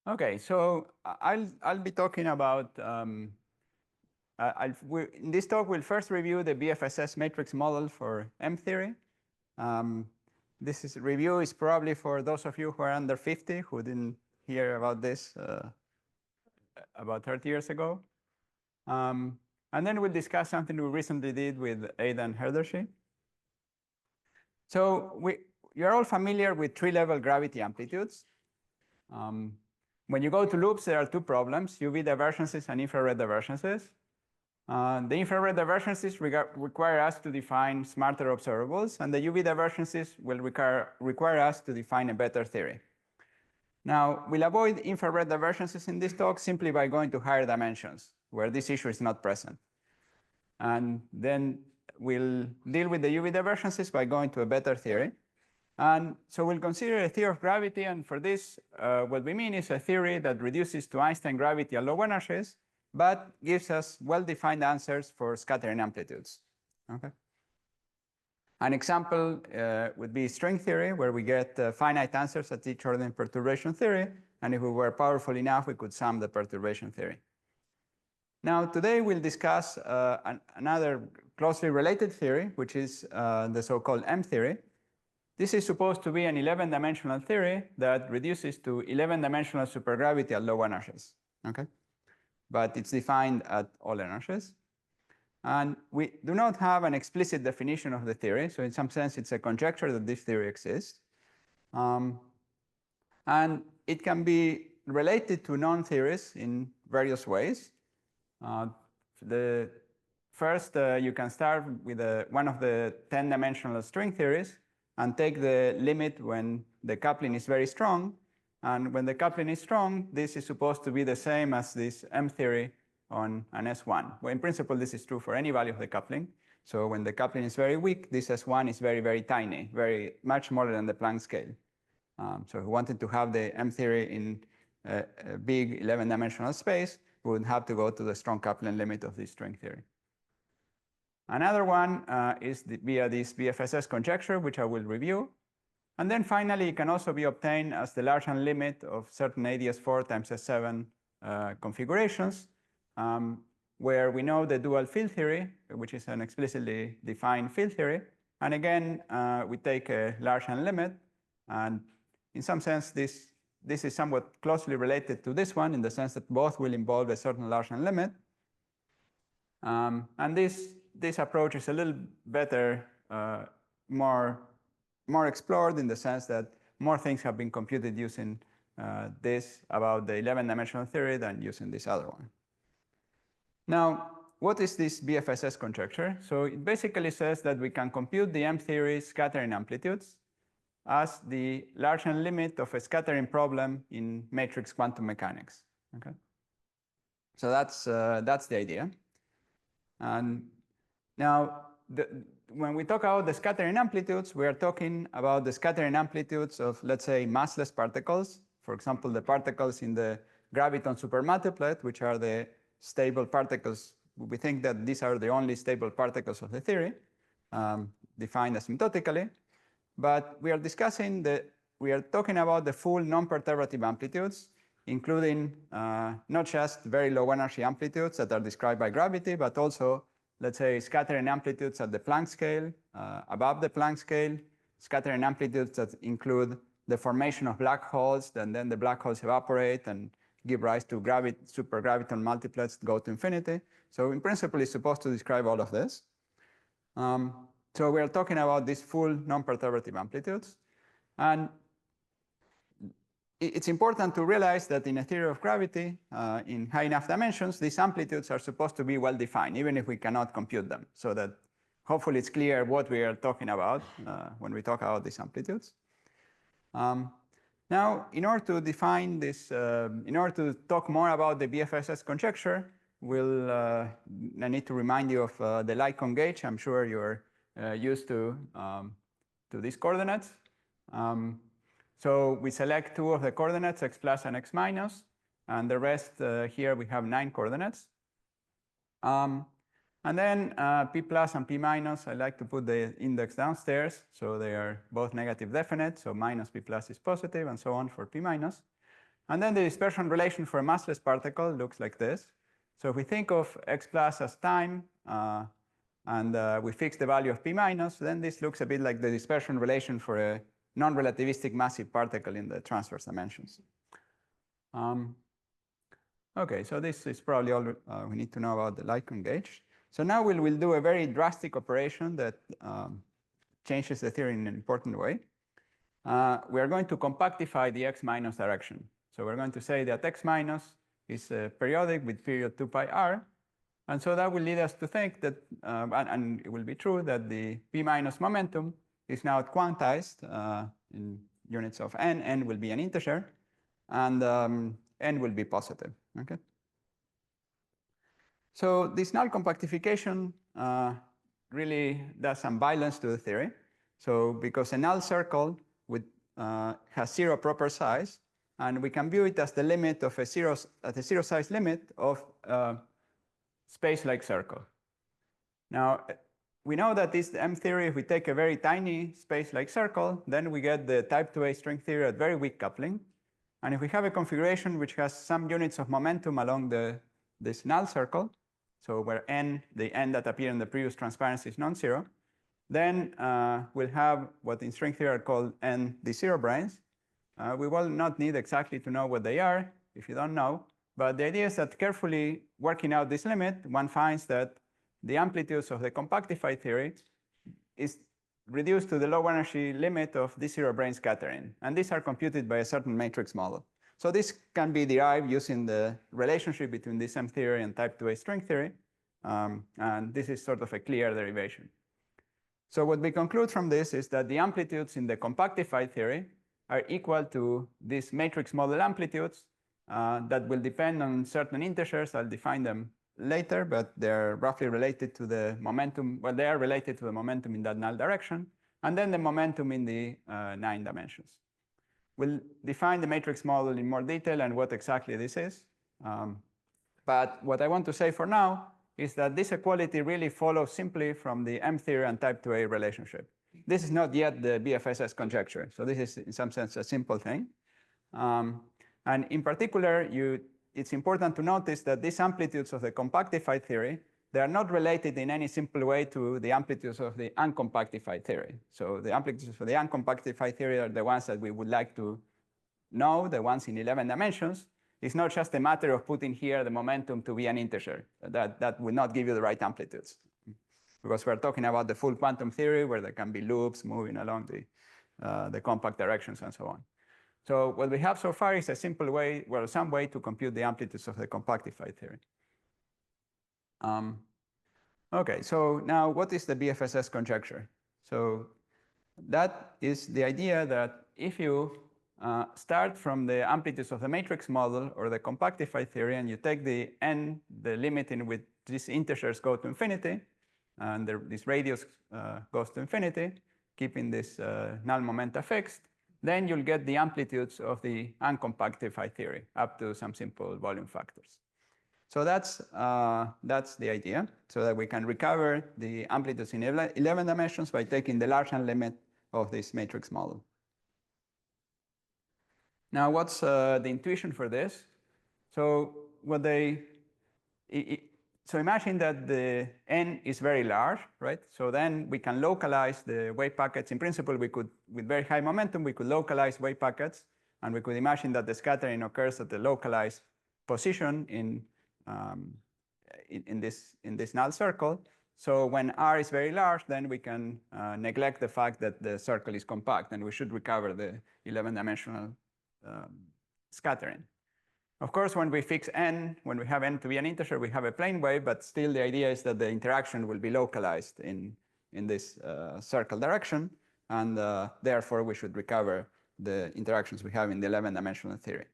Okay, so I'll be talking about in this talk we'll first review the BFSS matrix model for M theory. Um, this review is probably for those of you who are under 50 who didn't hear about this about 30 years ago. And then we'll discuss something we recently did with Aidan Herdershi. So you're all familiar with tree-level gravity amplitudes. When you go to loops, there are two problems, UV divergences and infrared divergences. The infrared divergences require us to define smarter observables, and the UV divergences will require us to define a better theory. Now, we'll avoid infrared divergences in this talk simply by going to higher dimensions, where this issue is not present. And then we'll deal with the UV divergences by going to a better theory. And so we'll consider a theory of gravity, and for this, what we mean is a theory that reduces to Einstein gravity at low energies, but gives us well-defined answers for scattering amplitudes. Okay. An example would be string theory, where we get finite answers at each order in perturbation theory, and if we were powerful enough, we could sum the perturbation theory. Now, today we'll discuss another closely related theory, which is the so-called M theory. This is supposed to be an 11-dimensional theory that reduces to 11-dimensional supergravity at low energies. Okay? But it's defined at all energies. And we do not have an explicit definition of the theory, so in some sense it's a conjecture that this theory exists. And it can be related to known theories in various ways. The first, you can start with one of the 10-dimensional string theories and take the limit when the coupling is very strong. And when the coupling is strong, this is supposed to be the same as this M theory on an S1. Well, in principle, this is true for any value of the coupling. So when the coupling is very weak, this S1 is very, very tiny, very much smaller than the Planck scale. So if we wanted to have the M theory in a big 11-dimensional space, we would have to go to the strong coupling limit of this string theory. Another one is via this BFSS conjecture, which I will review. And then finally, it can also be obtained as the Larsan limit of certain ADS4 times S7 configurations, where we know the dual field theory, which is an explicitly defined field theory. And again, we take a Larsan limit. And in some sense, this is somewhat closely related to this one in the sense that both will involve a certain Larsan limit. And this approach is a little better, more explored in the sense that more things have been computed using this about the 11-dimensional theory than using this other one. Now, what is this BFSS conjecture? So it basically says that we can compute the M theory scattering amplitudes as the Larsan limit of a scattering problem in matrix quantum mechanics. Okay. So that's the idea. And now, when we talk about the scattering amplitudes, we are talking about the scattering amplitudes of, let's say, massless particles. For example, the particles in the graviton supermultiplet, which are the stable particles. We think that these are the only stable particles of the theory, defined asymptotically. But we are talking about the full non-perturbative amplitudes, including not just very low energy amplitudes that are described by gravity, but also, let's say, scattering amplitudes at the Planck scale, above the Planck scale, scattering amplitudes that include the formation of black holes, and then the black holes evaporate and give rise to supergraviton multiplets that go to infinity. So in principle, it's supposed to describe all of this. So we are talking about these full non-perturbative amplitudes. And it's important to realize that in a theory of gravity, in high enough dimensions, these amplitudes are supposed to be well defined, even if we cannot compute them, so that hopefully it's clear what we are talking about when we talk about these amplitudes. Now, in order to define this, in order to talk more about the BFSS conjecture, I need to remind you of the Lycon gauge. I'm sure you're used to these coordinates. So we select two of the coordinates, x plus and x minus, and the rest here we have 9 coordinates. And then p plus and p minus, I like to put the index downstairs, so they are both negative definite, so minus p plus is positive, and so on for p minus. And then the dispersion relation for a massless particle looks like this. So if we think of x plus as time, and we fix the value of p minus, then this looks a bit like the dispersion relation for a non-relativistic massive particle in the transverse dimensions. Okay, so this is probably all we need to know about the Lycan gauge. So now we'll do a very drastic operation that changes the theory in an important way. We are going to compactify the x minus direction. So we're going to say that x minus is periodic with period 2 pi r. And so that will lead us to think that, and it will be true, that the p minus momentum is now quantized in units of n will be an integer, and n will be positive. Okay. So this null compactification really does some violence to the theory. So because a null circle has 0 proper size, and we can view it as the limit of a zero size limit of space-like circle. Now, we know that this M theory, if we take a very tiny space-like circle, then we get the type 2A string theory at very weak coupling. And if we have a configuration which has some units of momentum along this null circle, so where the n that appear in the previous transparency is non-zero, then we'll have what in string theory are called n d0 branes. We will not need exactly to know what they are if you don't know. But the idea is that carefully working out this limit, one finds that the amplitudes of the compactified theory is reduced to the low energy limit of d0 brane scattering. And these are computed by a certain matrix model. So this can be derived using the relationship between this M theory and type 2A string theory. And this is sort of a clear derivation. So what we conclude from this is that the amplitudes in the compactified theory are equal to these matrix model amplitudes that will depend on certain integers. I'll define them later, but they're roughly related to the momentum. Well, they are related to the momentum in that null direction, and then the momentum in the 9 dimensions. We'll define the matrix model in more detail and what exactly this is. But what I want to say for now is that this equality really follows simply from the M theory and type 2A relationship. This is not yet the BFSS conjecture. So this is, in some sense, a simple thing. And in particular, it's important to notice that these amplitudes of the compactified theory, they are not related in any simple way to the amplitudes of the uncompactified theory. So the amplitudes for the uncompactified theory are the ones that we would like to know, the ones in 11 dimensions. It's not just a matter of putting here the momentum to be an integer. That would not give you the right amplitudes. Because we're talking about the full quantum theory where there can be loops moving along the compact directions and so on. So what we have so far is a simple way, well, some way to compute the amplitudes of the compactified theory. Okay, so now what is the BFSS conjecture? So that is the idea that if you start from the amplitudes of the matrix model or the compactified theory, and you take the n, the limit in which these integers go to infinity, and this radius goes to infinity, keeping this null momenta fixed, then you'll get the amplitudes of the uncompactified theory up to some simple volume factors. So that's the idea, so that we can recover the amplitudes in 11 dimensions by taking the Larsan limit of this matrix model. Now, what's the intuition for this? So so imagine that the n is very large, right? So then we can localize the wave packets. In principle, we could, with very high momentum, we could localize wave packets, and we could imagine that the scattering occurs at the localized position in this null circle. So when R is very large, then we can neglect the fact that the circle is compact, and we should recover the 11-dimensional scattering. Of course, when we fix n, when we have n to be an integer, we have a plane wave, but still the idea is that the interaction will be localized in this circle direction, and therefore we should recover the interactions we have in the 11-dimensional theory.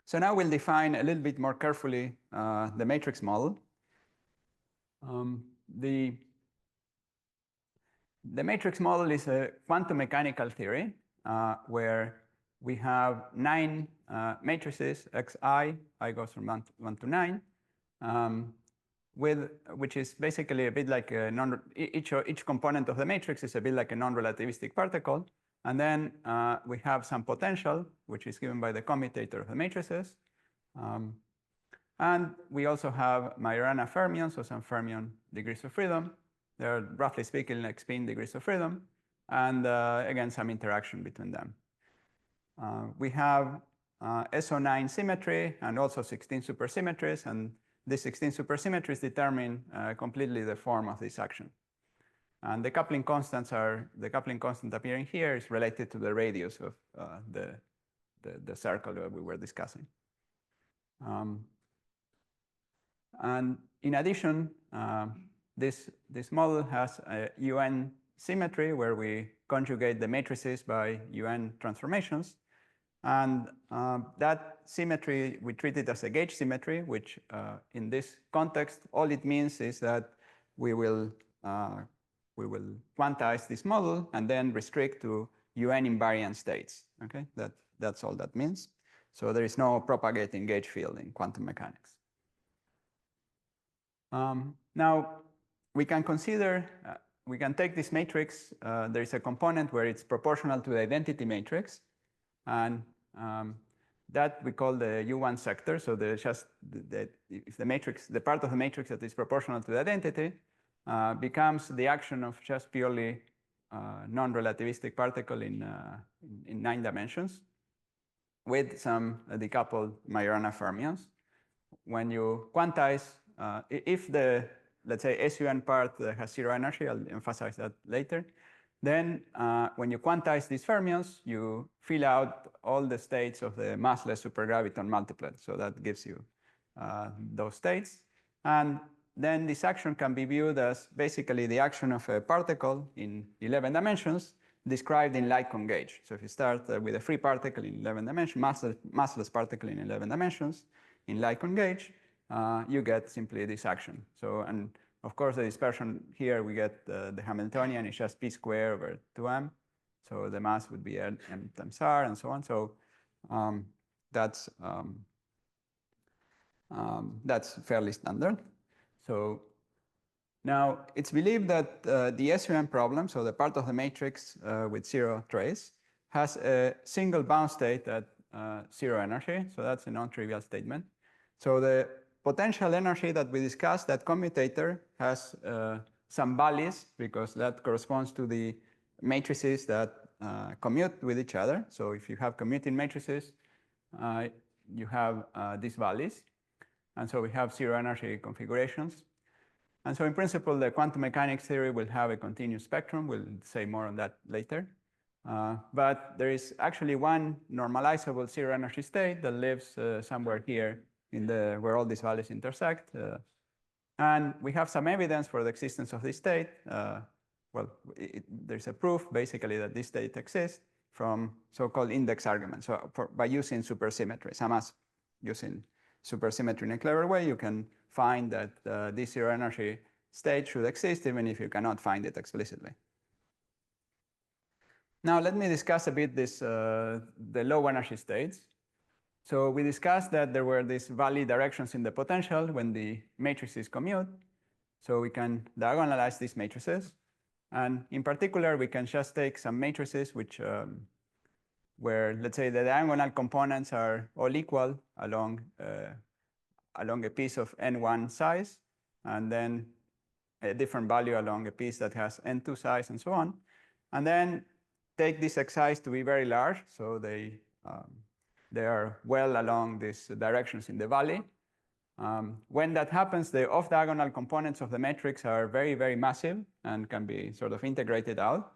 So now we'll define a little bit more carefully the matrix model. The matrix model is a quantum mechanical theory where we have 9 matrices, xi, I goes from 1 to 9, which is basically a bit like each component of the matrix is a bit like a non-relativistic particle. And then we have some potential, which is given by the commutator of the matrices. And we also have Majorana fermions, so some fermion degrees of freedom. They're roughly speaking like spin degrees of freedom. And again, some interaction between them. We have SO9 symmetry and also 16 supersymmetries. And these 16 supersymmetries determine completely the form of this action. And the coupling constants are, the coupling constant appearing here is related to the radius of the circle that we were discussing. And in addition, this model has a UN symmetry where we conjugate the matrices by UN transformations. And that symmetry, we treat it as a gauge symmetry, which in this context, all it means is that we will quantize this model and then restrict to UN invariant states. Okay, that's all that means. So there is no propagating gauge field in quantum mechanics. Now, we can consider, we can take this matrix. There is a component where it's proportional to the identity matrix. And that we call the U1 sector. So there's just if the matrix, the part of the matrix that is proportional to the identity becomes the action of just purely non-relativistic particle in 9 dimensions with some decoupled Majorana fermions. When you quantize, if the, let's say, SUN part has 0 energy, I'll emphasize that later, then when you quantize these fermions, you fill out all the states of the massless supergraviton multiplet. So that gives you those states. And then this action can be viewed as basically the action of a particle in 11 dimensions described in light-cone gauge. So if you start with a free particle in 11 dimensions, massless particle in 11 dimensions in light-cone gauge, you get simply this action. So, and of course, the dispersion here, we get the Hamiltonian is just p squared over 2m. So the mass would be m times r and so on. So that's fairly standard. So now it's believed that the SUM problem, so the part of the matrix with 0 trace, has a single bound state at 0 energy. So that's a non-trivial statement. So the potential energy that we discussed, that commutator, has some values because that corresponds to the matrices that commute with each other. So if you have commuting matrices, you have these values. And so we have 0 energy configurations. And so in principle, the quantum mechanics theory will have a continuous spectrum. We'll say more on that later. But there is actually one normalizable 0 energy state that lives somewhere here in where all these values intersect. And we have some evidence for the existence of this state. Well, there's a proof basically that this state exists from so-called index arguments. So by using supersymmetry, SAMAS using supersymmetry in a clever way, you can find that this 0 energy state should exist even if you cannot find it explicitly. Now let me discuss a bit this, the low energy states. So we discussed that there were these valley directions in the potential when the matrices commute. So we can diagonalize these matrices. And in particular, we can just take some matrices which, where let's say the diagonal components are all equal along a piece of n1 size, and then a different value along a piece that has n2 size and so on. And then take these xi's to be very large. So they are well along these directions in the valley. When that happens, the off-diagonal components of the matrix are very, very massive and can be sort of integrated out.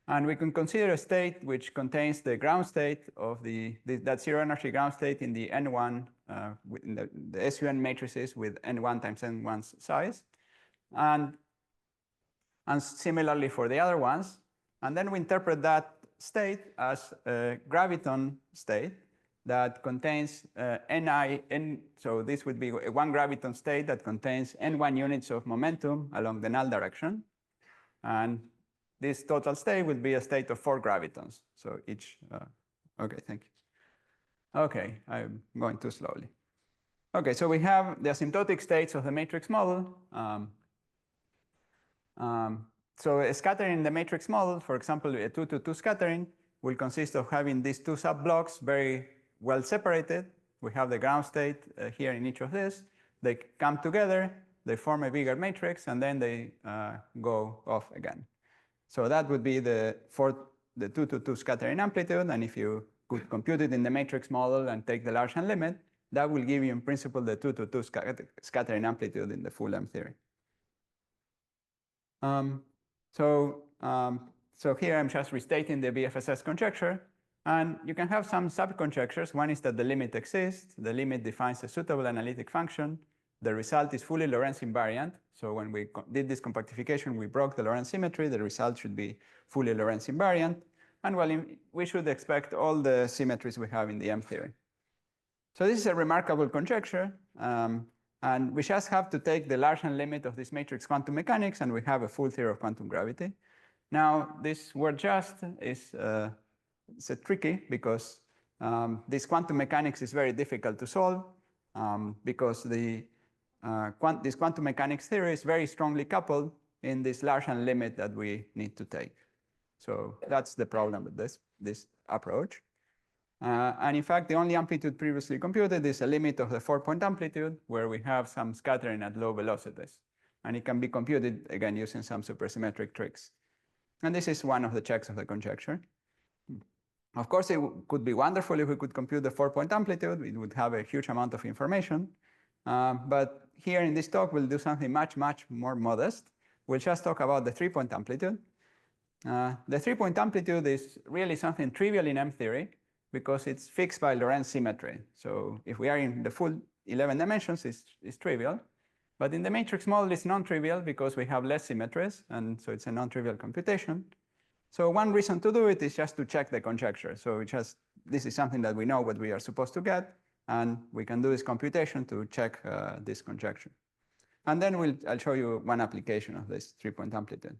And we can consider a state which contains the ground state of that 0 energy ground state in the n1, in the SUN matrices with n1 times n1's size. And similarly for the other ones. And then we interpret that state as a graviton state that contains so this would be a one graviton state that contains n1 units of momentum along the null direction. And this total state would be a state of 4 gravitons. So each, okay, thank you. Okay, I'm going too slowly. Okay, so we have the asymptotic states of the matrix model. So a scattering in the matrix model, for example, a 2-to-2 scattering, will consist of having these two sub-blocks very well separated. We have the ground state here in each of these. They come together, they form a bigger matrix, and then they go off again. So that would be the 2-to-2 scattering amplitude, and if you could compute it in the matrix model and take the Larsen limit, that will give you in principle the 2-to-2 scattering amplitude in the full M theory. So here I'm just restating the BFSS conjecture, and you can have some sub-conjectures. One is that the limit exists, the limit defines a suitable analytic function, the result is fully Lorentz invariant. So when we did this compactification, we broke the Lorentz symmetry, the result should be fully Lorentz invariant, and well, we should expect all the symmetries we have in the M theory. So this is a remarkable conjecture. And we just have to take the Larsen limit of this matrix quantum mechanics, and we have a full theory of quantum gravity. Now, this word just is tricky because this quantum mechanics is very difficult to solve because this quantum mechanics theory is very strongly coupled in this Larsen limit that we need to take. So that's the problem with this approach. And in fact, the only amplitude previously computed is a limit of the 4-point amplitude where we have some scattering at low velocities. And it can be computed, again, using some supersymmetric tricks. And this is one of the checks of the conjecture. Of course, it could be wonderful if we could compute the 4-point amplitude. It would have a huge amount of information. But here in this talk, we'll do something much, much more modest. We'll just talk about the 3-point amplitude. The 3-point amplitude is really something trivial in M theory, because it's fixed by Lorentz symmetry. So if we are in the full 11 dimensions, it's trivial. But in the matrix model, it's non-trivial because we have less symmetries, and so it's a non-trivial computation. So one reason to do it is just to check the conjecture. So this is something that we know what we are supposed to get, and we can do this computation to check this conjecture. And then I'll show you one application of this 3-point amplitude.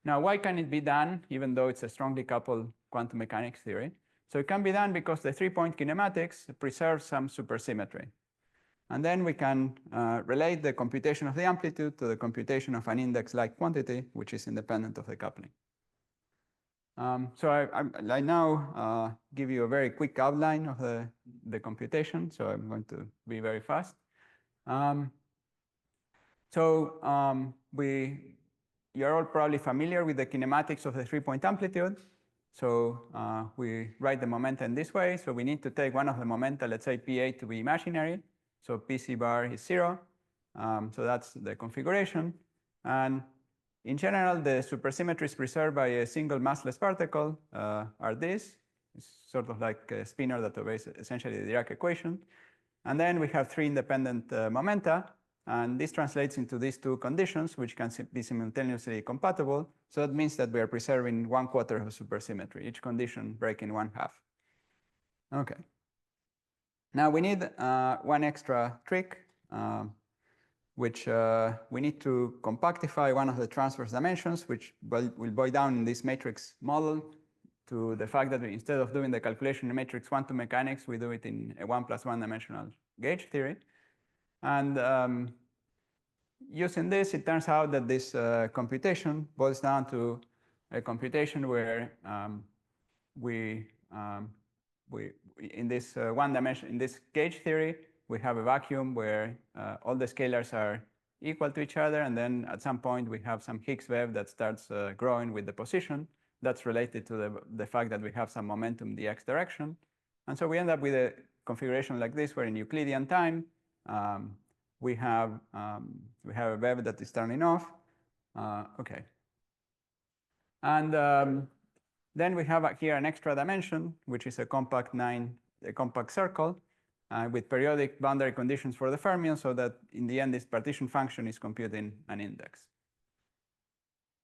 Now, why can it be done, even though it's a strongly coupled quantum mechanics theory? So it can be done because the 3-point kinematics preserves some supersymmetry. And then we can relate the computation of the amplitude to the computation of an index-like quantity, which is independent of the coupling. So I now give you a very quick outline of the computation. So I'm going to be very fast. You're all probably familiar with the kinematics of the 3-point amplitude. So we write the momenta in this way. So we need to take one of the momenta, let's say P8, to be imaginary. So PC bar is 0. So that's the configuration. And in general, the supersymmetries preserved by a single massless particle are this. It's sort of like a spinor that obeys essentially the Dirac equation. And then we have 3 independent momenta. And this translates into these two conditions, which can be simultaneously compatible. So that means that we are preserving 1/4 of supersymmetry, each condition breaking 1/2. OK. Now we need one extra trick, which we need to compactify one of the transverse dimensions, which will boil down in this matrix model to the fact that instead of doing the calculation in matrix quantum mechanics, we do it in a 1+1 dimensional gauge theory. And using this, it turns out that this computation boils down to a computation where in this one dimension, in this gauge theory, we have a vacuum where all the scalars are equal to each other, and then at some point we have some Higgs wave that starts growing with the position. That's related to the fact that we have some momentum in the x direction. And so we end up with a configuration like this, where in Euclidean time, we have a wave that is turning off. OK. And then we have here an extra dimension, which is a compact circle with periodic boundary conditions for the fermion, so that in the end, this partition function is computing an index.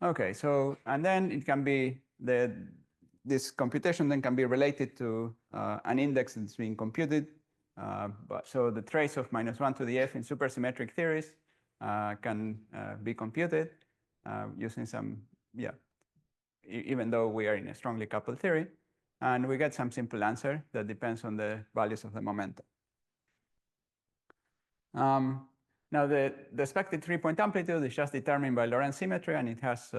OK, so, and then it can be, this computation then can be related to an index that's being computed. So the trace of -1 to the f in supersymmetric theories can be computed using some, even though we are in a strongly coupled theory. And we get some simple answer that depends on the values of the momentum. Now, the expected 3-point amplitude is just determined by Lorentz symmetry, and it has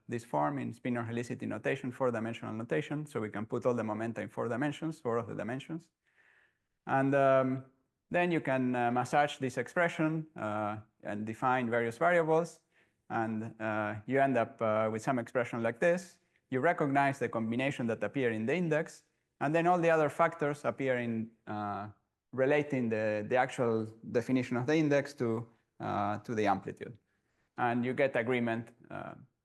this form in spinor helicity notation, 4-dimensional notation. So we can put all the momenta in 4 dimensions, 4 of the dimensions. And then you can massage this expression and define various variables. And you end up with some expression like this. You recognize the combination that appear in the index. And then all the other factors appear in relating the actual definition of the index to the amplitude. And you get agreement.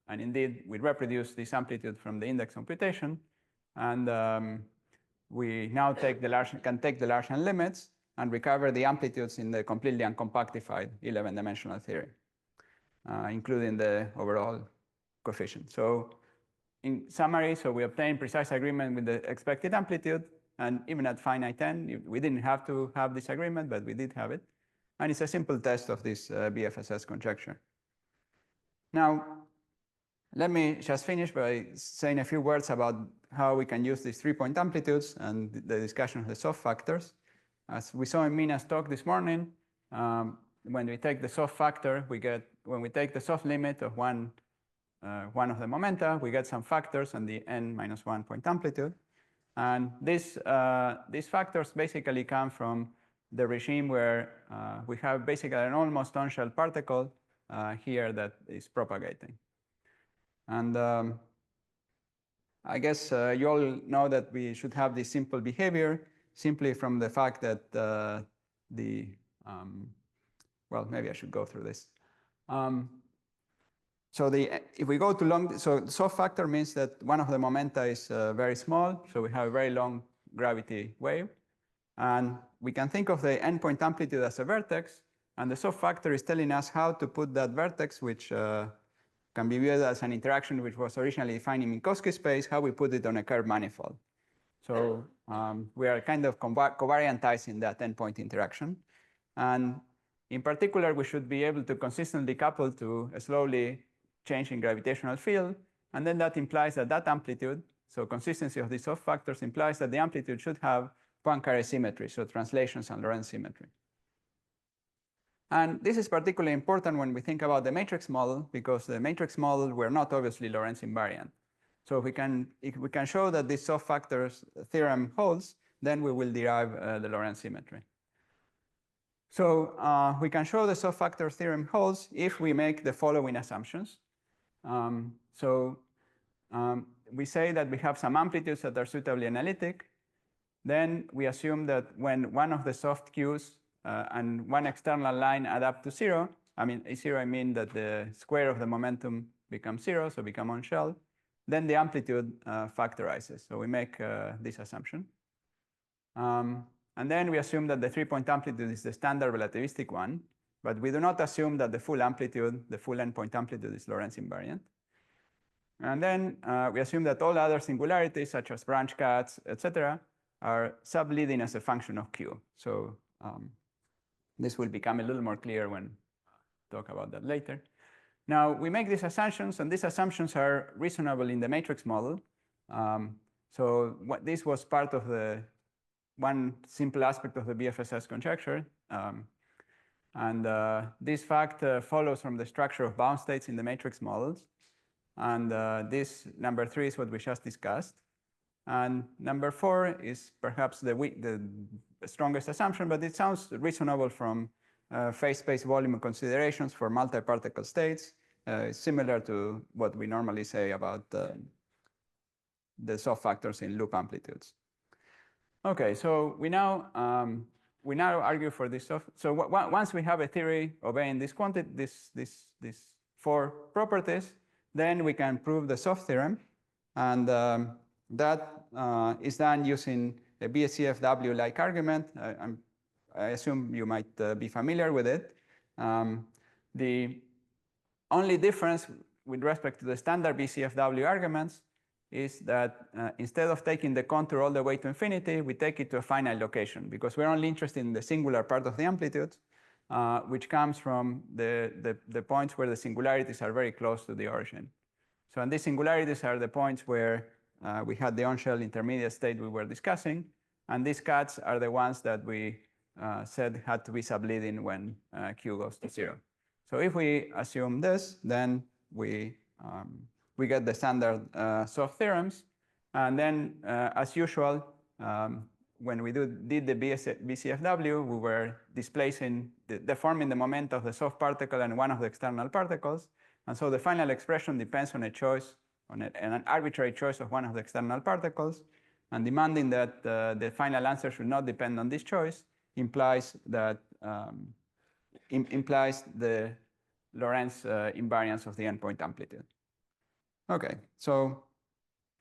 And indeed, we reproduce this amplitude from the index computation. And we now can take the Larsen limits and recover the amplitudes in the completely uncompactified 11-dimensional theory, including the overall coefficient. So in summary, so we obtain precise agreement with the expected amplitude. And even at finite n, we didn't have to have this agreement, but we did have it. And it's a simple test of this BFSS conjecture. Now, let me just finish by saying a few words about how we can use these 3-point amplitudes and the discussion of the soft factors. As we saw in Mina's talk this morning, when we take the soft factor, when we take the soft limit of one of the momenta, we get some factors on the n-1 point amplitude. And these factors basically come from the regime where we have basically an almost on-shell particle here that is propagating. And I guess you all know that we should have this simple behavior simply from the fact that well, maybe I should go through this. So if we go to long, so the soft factor means that one of the momenta is very small, so we have a very long gravity wave. And we can think of the n-point amplitude as a vertex, and the soft factor is telling us how to put that vertex, which can be viewed as an interaction which was originally defined in Minkowski space, how we put it on a curved manifold. So we are kind of covariantizing that n-point interaction. And in particular, we should be able to consistently couple to a slowly changing gravitational field. And then that implies that that amplitude, so consistency of these soft factors, implies that the amplitude should have Poincare symmetry, so translations and Lorentz symmetry. And this is particularly important when we think about the matrix model, because the matrix model, we're not obviously Lorentz invariant. So if we can show that this soft factors theorem holds, then we will derive the Lorentz symmetry. So we can show the soft factor theorem holds if we make the following assumptions. We say that we have some amplitudes that are suitably analytic. Then we assume that when one of the soft Qs and one external line add up to 0, I mean that the square of the momentum becomes 0, so become on-shell, then the amplitude factorizes. So we make this assumption. And then we assume that the 3-point amplitude is the standard relativistic one, but we do not assume that the full amplitude, the full n-point amplitude, is Lorentz invariant. And then we assume that all other singularities, such as branch cuts, etc., are subleading as a function of Q. So this will become a little more clear when I talk about that later. Now, we make these assumptions, and these assumptions are reasonable in the matrix model. This was part of the one simple aspect of the BFSS conjecture. This fact follows from the structure of bound states in the matrix models. And this number 3 is what we just discussed. And number 4 is perhaps the strongest assumption, but it sounds reasonable from phase space volume considerations for multi-particle states, similar to what we normally say about the soft factors in loop amplitudes. Okay, so we now argue for this soft. So once we have a theory obeying this quantity, these 4 properties, then we can prove the soft theorem, and that is done using a BSCFW-like argument. I assume you might be familiar with it. The only difference with respect to the standard BCFW arguments is that instead of taking the contour all the way to infinity, we take it to a finite location, because we're only interested in the singular part of the amplitude, which comes from the points where the singularities are very close to the origin. So and these singularities are the points where we had the on-shell intermediate state we were discussing, and these cuts are the ones that we said had to be subleading when Q goes to 0. So if we assume this, then we get the standard soft theorems. And then, as usual, when we did the BCFW, we were displacing, deforming the moment of the soft particle and one of the external particles. And so the final expression depends on a choice, on an arbitrary choice of one of the external particles. And demanding that the final answer should not depend on this choice implies that implies the Lorentz invariance of the endpoint amplitude. Okay, so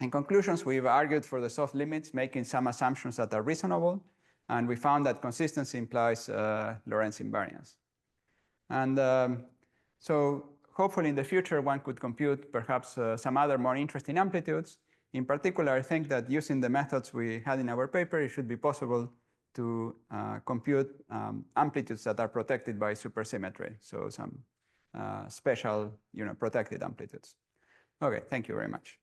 in conclusions, we've argued for the soft limits, making some assumptions that are reasonable, and we found that consistency implies Lorentz invariance. And so hopefully in the future, one could compute perhaps some other more interesting amplitudes. In particular, I think that using the methods we had in our paper, it should be possible to compute amplitudes that are protected by supersymmetry, so some special protected amplitudes. Okay, thank you very much.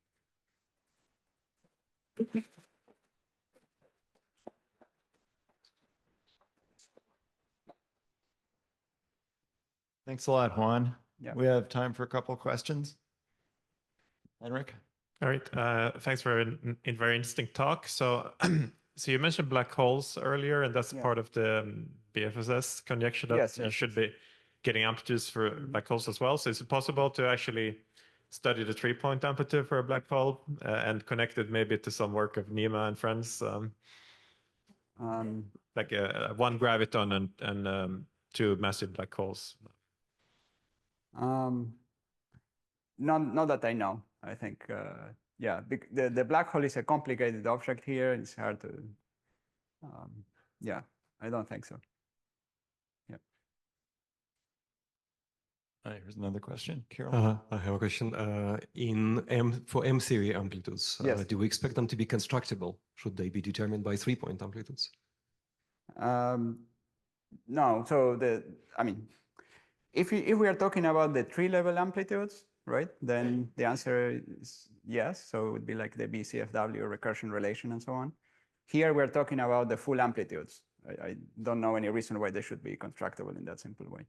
Thanks a lot, Juan. Yeah. We have time for a couple of questions. Henrik? All right, thanks for a very interesting talk. So, so you mentioned black holes earlier, and that's part of the BFSS conjecture that you should be getting amplitudes for black holes as well. So is it possible to actually study the 3-point amplitude for a black hole and connect it maybe to some work of Nima and friends? Like one graviton and 2 massive black holes. Not that I know. I think, yeah, the black hole is a complicated object here. It's hard to, yeah, I don't think so. Yeah. Here's another question. Carol? I have a question. For M-series amplitudes, do we expect them to be constructible? Should they be determined by 3-point amplitudes? No. So I mean, if we are talking about the 3-level amplitudes, right, then the answer is yes. So it would be like the BCFW recursion relation and so on. Here we're talking about the full amplitudes. I don't know any reason why they should be constructible in that simple way.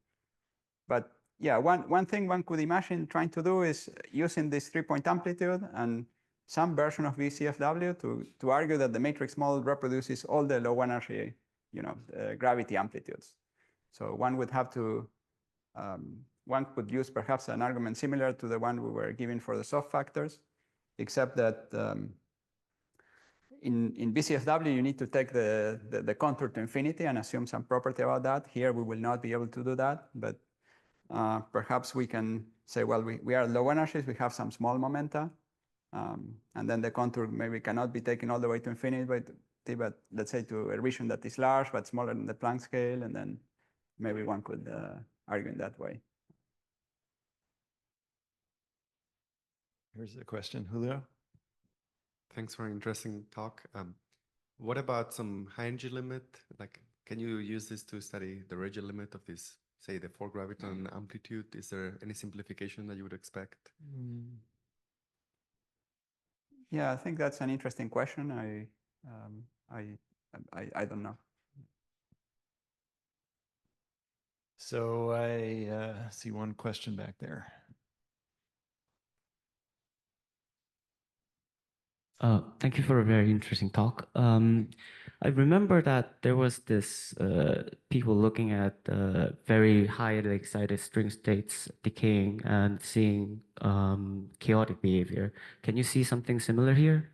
But yeah, one thing one could imagine trying to do is using this 3-point amplitude and some version of BCFW to argue that the matrix model reproduces all the low energy, gravity amplitudes. So one would have to, one could use perhaps an argument similar to the one we were giving for the soft factors, except that in BCFW, you need to take the contour to infinity and assume some property about that. Here, we will not be able to do that, but perhaps we can say, well, we are low energies, we have some small momenta, and then the contour maybe cannot be taken all the way to infinity, but let's say to a region that is large but smaller than the Planck scale, and then maybe one could argue in that way. Here's a question, Julio. Thanks for an interesting talk. What about some high energy limit? Like, can you use this to study the radial limit of this, say, the 4 graviton amplitude? Is there any simplification that you would expect? Yeah, I think that's an interesting question. I don't know. So I see one question back there. Thank you for a very interesting talk. I remember that there was this people looking at very highly excited string states decaying and seeing chaotic behavior. Can you see something similar here?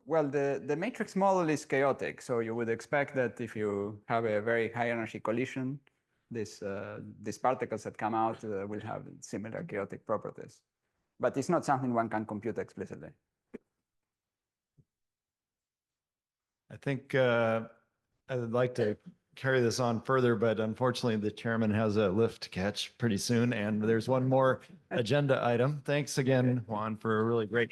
Well, the matrix model is chaotic, so you would expect that if you have a very high energy collision, these particles that come out will have similar chaotic properties. But it's not something one can compute explicitly. I think I'd like to carry this on further, but unfortunately the chairman has a lift to catch pretty soon, and there's one more agenda item. Thanks again, Juan, for a really great